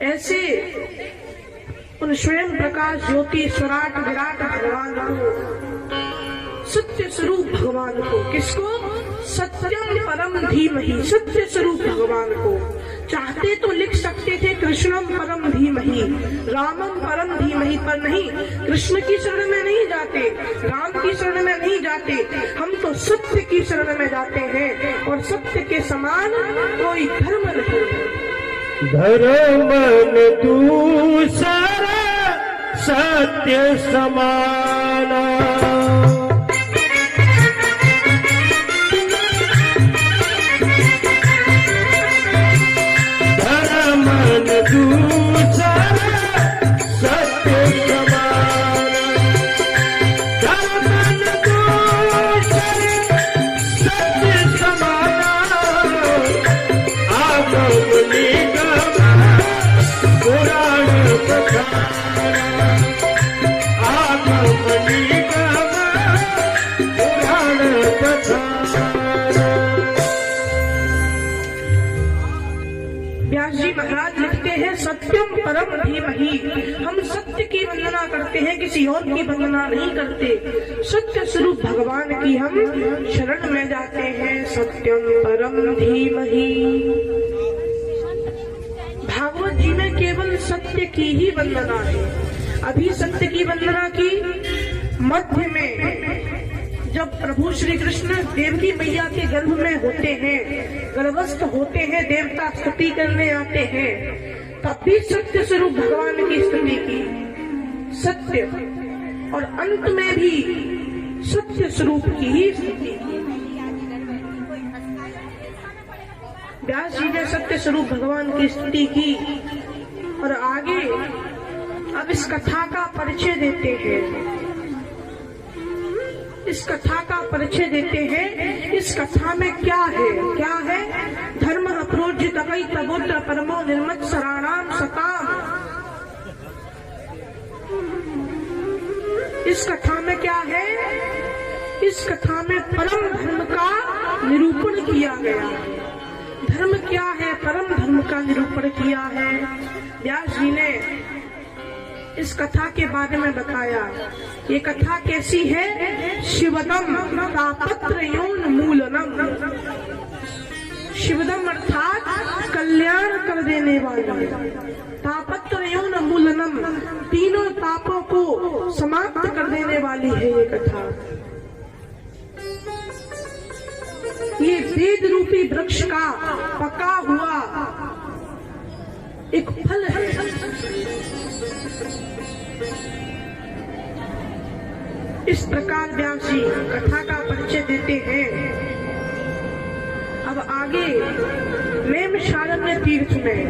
ऐसे उन स्वयं प्रकाश ज्योति स्वराट विराट भगवान को, सत्य स्वरूप भगवान को, किसको? सत्यम परम धीमहि, सत्य स्वरूप भगवान को। चाहते तो लिख सकते थे कृष्णम परम धीमहि, रामम परम धीमहि, पर नहीं, कृष्ण की शरण में नहीं जाते, राम की शरण में नहीं जाते, हम तो सत्य की शरण में जाते हैं। और सत्य के समान कोई धर्म नहीं है। धर्म दूसरा सत्य समाना, सत्यम परम धीमहि, हम सत्य की वंदना करते हैं, किसी और की वंदना नहीं करते। सत्य स्वरूप भगवान की हम शरण में जाते हैं। सत्यम परम धीमहि। भागवत जी में केवल सत्य की ही वंदना है। अभी सत्य की वंदना की, मध्य में जब प्रभु श्री कृष्ण देवकी मैया के गर्भ में होते हैं, गर्भस्थ होते हैं, देवता स्तुति करने आते हैं, तब भी सत्य स्वरूप भगवान की स्तुति की, सत्य, और अंत में भी सत्य स्वरूप की ही स्तुति की। व्यास जी ने सत्य स्वरूप भगवान की स्तुति की और आगे अब इस कथा का परिचय देते हैं। इस कथा का परिचय देते हैं। इस कथा में क्या है? क्या है? धर्म प्रोज्जित तबोत्र परमो निर्मत्सराणाम सताम। इस कथा में क्या है? इस कथा में परम धर्म का निरूपण किया गया। धर्म क्या है? परम धर्म का निरूपण किया है। व्यास जी ने इस कथा के बारे में बताया। ये कथा कैसी है? शिवदम तापत्रयोन मूलनम। शिवदम अर्थात कल्याण कर देने वाली, तापत्रयोन मूलनम, तीनों तापों को समाप्त कर देने वाली है ये कथा। ये वेद रूपी वृक्ष का पका हुआ एक फल है। इस प्रकार व्यास जी कथा का परिचय देते हैं। अब आगे नैमिषारण्य तीर्थ में,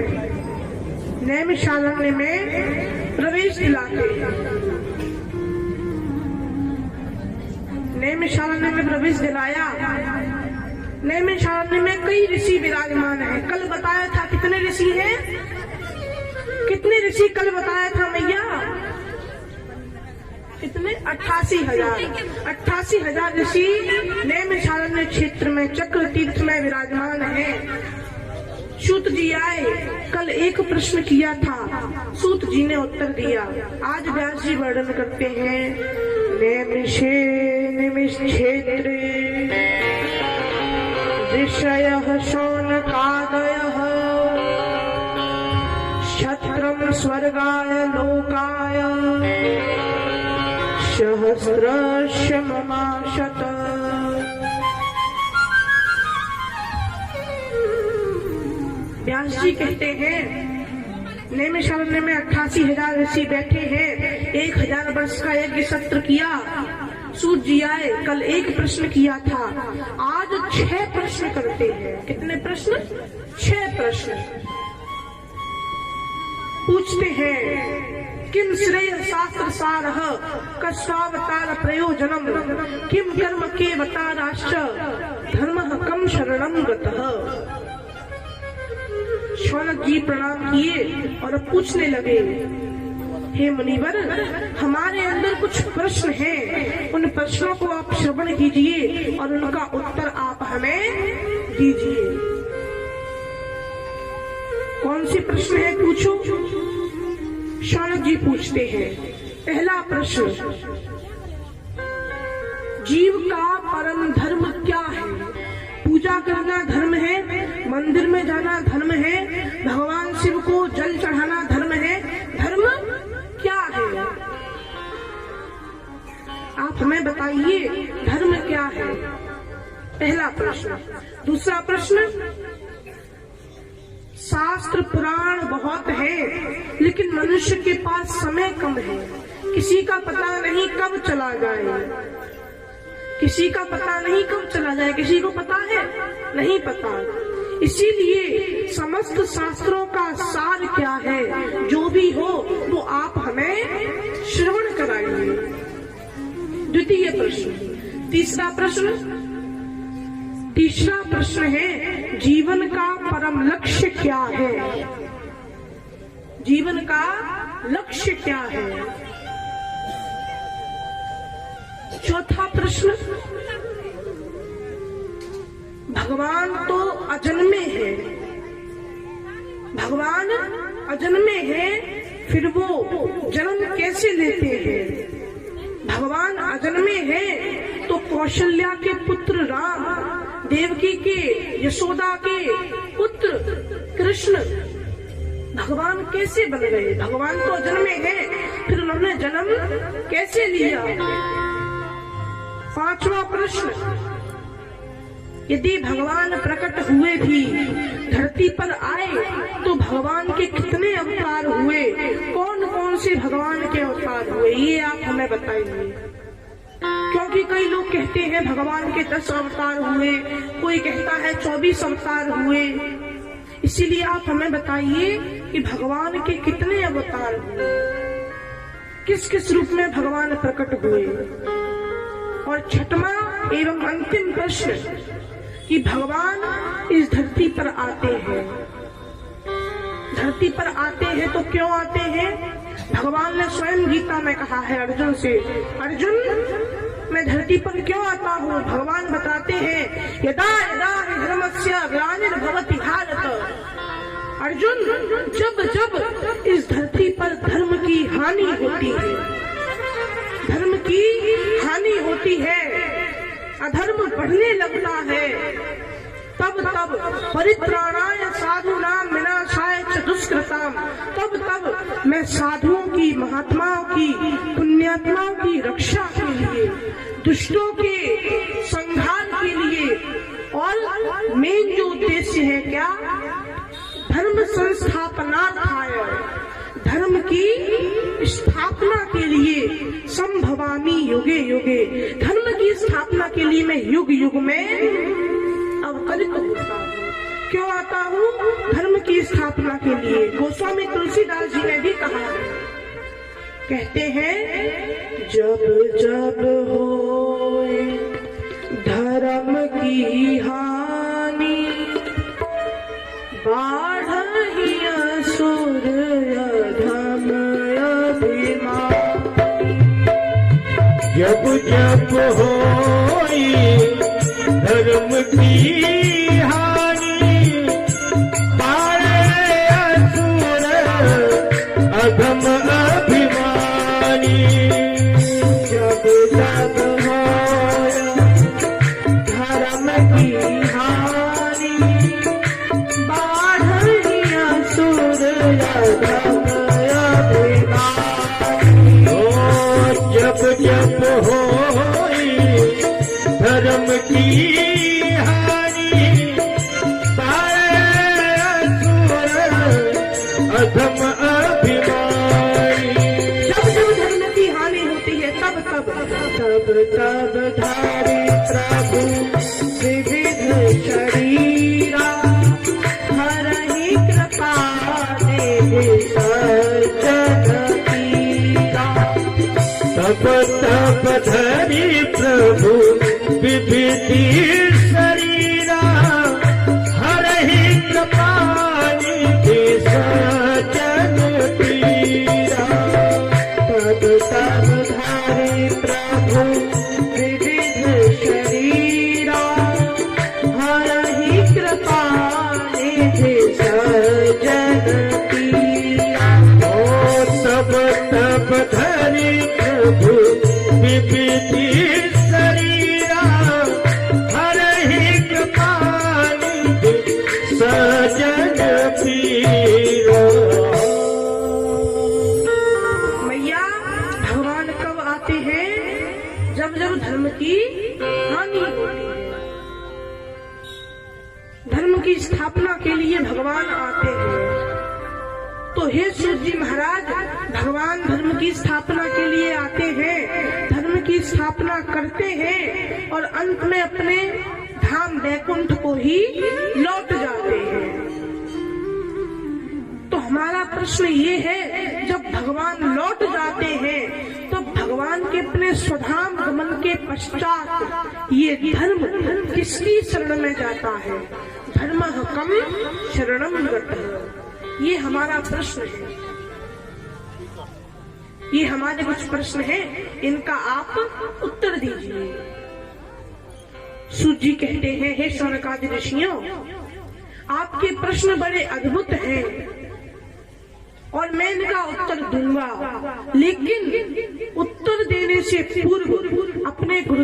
नैमिषारण्य में प्रवेश दिलाते हैं। नैमिषारण्य में प्रवेश दिलाया। नैमिषारण्य में कई ऋषि विराजमान हैं। कल बताया था कितने ऋषि हैं? कितने ऋषि कल बताया था मैया? कितने? 88,000। 88,000 ऋषि नैमिषारण्य क्षेत्र में चक्र तीर्थ में विराजमान हैं। सूत जी आए, कल एक प्रश्न किया था, सूत जी ने उत्तर दिया। आज व्यास जी वर्णन करते हैं। नैमिषे निमिष क्षेत्रे ऋषयः शौनकादयः क्षत्रं स्वर्गाय लोकाय सहस्रस्य ममाशत। व्यास जी कहते हैं नैमिषारण्य में 88,000 ऋषि बैठे हैं। 1000 वर्ष का यज्ञ सत्र किया। सूत जी आए, कल एक प्रश्न किया था, आज 6 प्रश्न करते हैं। कितने प्रश्न? 6 प्रश्न पूछते हैं। किम श्रेय शास्त्र सारः कस्वावतार प्रयोजनम किम कर्म केवताराश्च धर्मः कम शरणं गतः। शौनक जी प्रणाम किए और पूछने लगे, हे मुनिवर, हमारे अंदर कुछ प्रश्न हैं, उन प्रश्नों को आप श्रवण कीजिए और उनका उत्तर आप हमें दीजिए। कौन सी प्रश्न है पूछो। शौनक जी पूछते हैं, पहला प्रश्न, जीव का परम धर्म क्या है? पूजा करना धर्म है, मंदिर में जाना धर्म है, भगवान शिव को जल चढ़ाना धर्म है, धर्म क्या है? आप हमें बताइए धर्म क्या है? पहला प्रश्न। दूसरा प्रश्न, शास्त्र पुराण बहुत है लेकिन मनुष्य के पास समय कम है, किसी का पता नहीं कब चला जाए, किसी का पता नहीं कब चला जाए, किसी को पता है नहीं पता। इसीलिए समस्त शास्त्रों का सार क्या है, जो भी हो वो आप हमें श्रवण कराइए। द्वितीय प्रश्न। तीसरा प्रश्न है, जीवन का परम लक्ष्य क्या है? जीवन का लक्ष्य क्या है? चौथा प्रश्न, भगवान तो अजन्मे है, भगवान अजन्मे हैं, फिर वो जन्म कैसे लेते हैं? भगवान अजन्मे हैं तो कौशल्या के पुत्र राम, देवकी के, यशोदा के पुत्र कृष्ण भगवान कैसे बन गए? भगवान तो अजन्मे हैं, फिर उन्होंने जन्म कैसे लिया? पांचवा प्रश्न, यदि भगवान प्रकट हुए भी धरती पर आए तो भगवान के कितने अवतार हुए? कौन कौन से भगवान के अवतार हुए? ये आप हमें बताइए। क्योंकि कई लोग कहते हैं भगवान के 10 अवतार हुए, कोई कहता है 24 अवतार हुए। इसीलिए आप हमें बताइए कि भगवान के कितने अवतार हुए, किस किस रूप में भगवान प्रकट हुए? और छठवां एवं अंतिम प्रश्न कि भगवान इस धरती पर आते हैं, धरती पर आते हैं तो क्यों आते हैं? भगवान ने स्वयं गीता में कहा है अर्जुन से, अर्जुन मैं धरती पर क्यों आता हूँ? भगवान बताते हैं, यदा यदा हि धर्मस्य ग्लानिर्भवति भारत। अर्जुन, जब जब इस धरती पर धर्म की हानि होती है, धर्म की हानि होती है, अधर्म बढ़ने लगता है, तब तब परित्राणाय साधूनां विनाशाय च दुष्कृताम्, तब तब मैं साधुओं की, महात्माओं की, पुण्यात्माओं की रक्षा के लिए, दुष्टों के संहार के लिए, और मेन जो उद्देश्य है क्या? धर्म संस्थापनार्थाय, धर्म की स्थापना के लिए, संभवामि युगे युगे, धर्म की स्थापना के लिए मैं युग युग में अवतरित होता हूँ। क्यों आता हूँ? धर्म की स्थापना के लिए। गोस्वामी तुलसीदास जी ने भी कहा है, कहते हैं, जब जब होए धर्म की हानि, बाढ़हि असुर अधम अभिमान। जब जब होई धर्म की हानि, बाढ़े असुर अधम अभिमानी। जब जब होए धर्म की हानि, बाढ़हि असुर अधम अभिमानी। जब जब होई धर्म की हानि, बाढ़े असुर अधम अभिमानी। जब जब धर्म की हानि होती है तब तब धारे प्रभु विविध शरीरा, हरहि कृपा देहि सज्जन पीरा। तब तब धरि प्रभु विविधि शरीरा, हरहि कृपा निधि सज्जन पीरा। तब तब धारे प्रभु विविध शरीरा, हरहि कृपा निधि सज्जन की हानि होती है। धर्म की स्थापना के लिए भगवान आते हैं। तो हे सूत जी महाराज, भगवान धर्म की स्थापना के लिए आते हैं, धर्म की स्थापना करते हैं और अंत में अपने धाम वैकुंठ को ही लौट जाते हैं। तो हमारा प्रश्न ये है, जब भगवान लौट जाते हैं तो भगवान के अपने स्वधाम गमन के पश्चात ये धर्म किसकी शरण में जाता है? धर्मः कम शरणं गतः। ये हमारा प्रश्न है। ये हमारे कुछ प्रश्न हैं, इनका आप उत्तर दीजिए। सूत जी कहते हैं, हे शौनकादि ऋषियों, आपके प्रश्न बड़े अद्भुत हैं और मैं इनका उत्तर दूंगा, लेकिन उत्तर देने से पूर्व अपने गुरुदेव